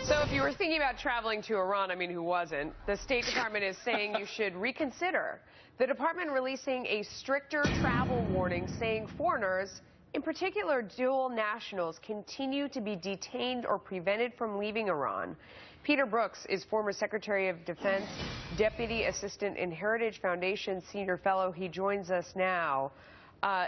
So if you were thinking about traveling to Iran, I mean, who wasn't? The State Department is saying you should reconsider. The department releasing a stricter travel warning saying foreigners, in particular dual nationals, continue to be detained or prevented from leaving Iran. Peter Brookes is former Secretary of Defense, Deputy Assistant in Heritage Foundation Senior Fellow. He joins us now.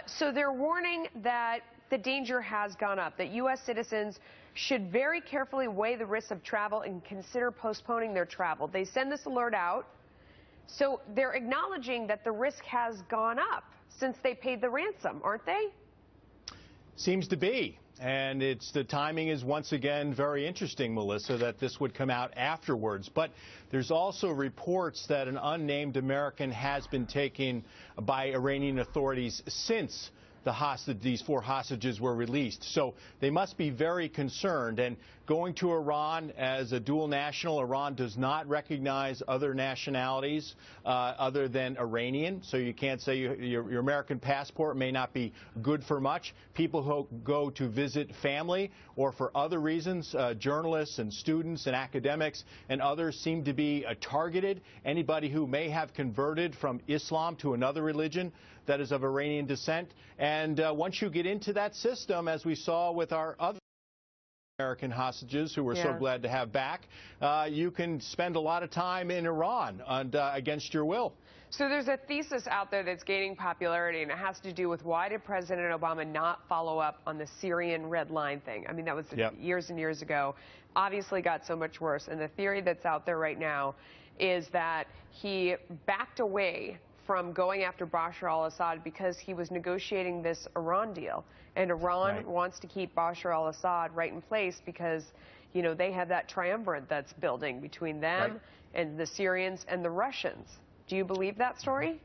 So they're warning that the danger has gone up, that U.S. citizens should very carefully weigh the risks of travel and consider postponing their travel. They send this alert out, so they're acknowledging that the risk has gone up since they paid the ransom, aren't they? Seems to be. And the timing is once again very interesting, Melissa, that this would come out afterwards. But there's also reports that an unnamed American has been taken by Iranian authorities since these 4 hostages were released. So they must be very concerned. And going to Iran as a dual national, Iran does not recognize other nationalities other than Iranian. So you can't say your American passport may not be good for much. People who go to visit family or for other reasons, journalists and students and academics and others seem to be targeted. Anybody who may have converted from Islam to another religion that is of Iranian descent. And once you get into that system, as we saw with our other American hostages who we're so glad to have back, you can spend a lot of time in Iran and, against your will. So there's a thesis out there that's gaining popularity, and it has to do with why did President Obama not follow up on the Syrian red line thing? I mean, that was years and years ago. Obviously got so much worse. And the theory that's out there right now is that he backed away from going after Bashar al-Assad because he was negotiating this Iran deal. And Iran wants to keep Bashar al-Assad right in place because, you know, they have that triumvirate that's building between them and the Syrians and the Russians. Do you believe that story?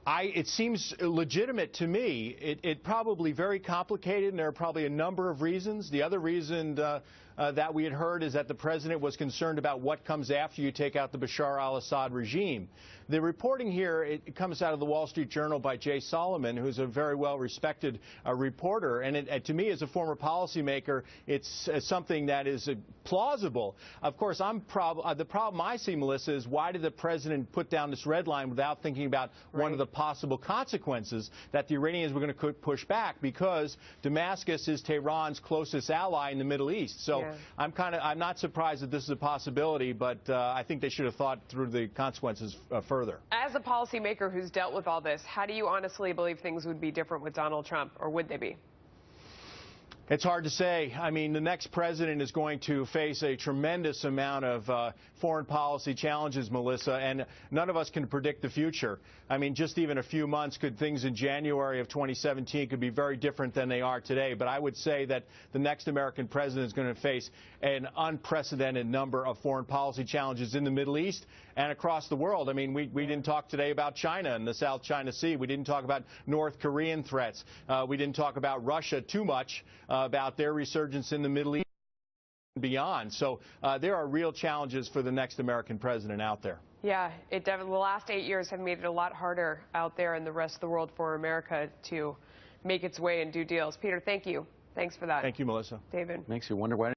It seems legitimate to me. It probably very complicated, and there are probably a number of reasons. The other reason that we had heard is that the president was concerned about what comes after you take out the Bashar al-Assad regime. The reporting here, it comes out of the Wall Street Journal by Jay Solomon, who's a very well-respected reporter. And to me, as a former policymaker, it's something that is plausible. Of course, the problem I see, Melissa, is why did the president put down this red line without thinking about one of the possible consequences that the Iranians were going to push back? Because Damascus is Tehran's closest ally in the Middle East. So I'm not surprised that this is a possibility, but I think they should have thought through the consequences further. As a policymaker who's dealt with all this, how do you honestly believe things would be different with Donald Trump, or would they be? It's hard to say. I mean, the next president is going to face a tremendous amount of foreign policy challenges, Melissa, and none of us can predict the future. I mean, just even a few months, things in January of 2017 could be very different than they are today. But I would say that the next American president is going to face an unprecedented number of foreign policy challenges in the Middle East and across the world. I mean, we didn't talk today about China and the South China Sea. We didn't talk about North Korean threats. We didn't talk about Russia too much, about their resurgence in the Middle East and beyond. So there are real challenges for the next American president out there. Yeah, the last 8 years have made it a lot harder out there in the rest of the world for America to make its way and do deals. Peter, thank you. Thanks for that. Thank you, Melissa. David. Makes you wonder why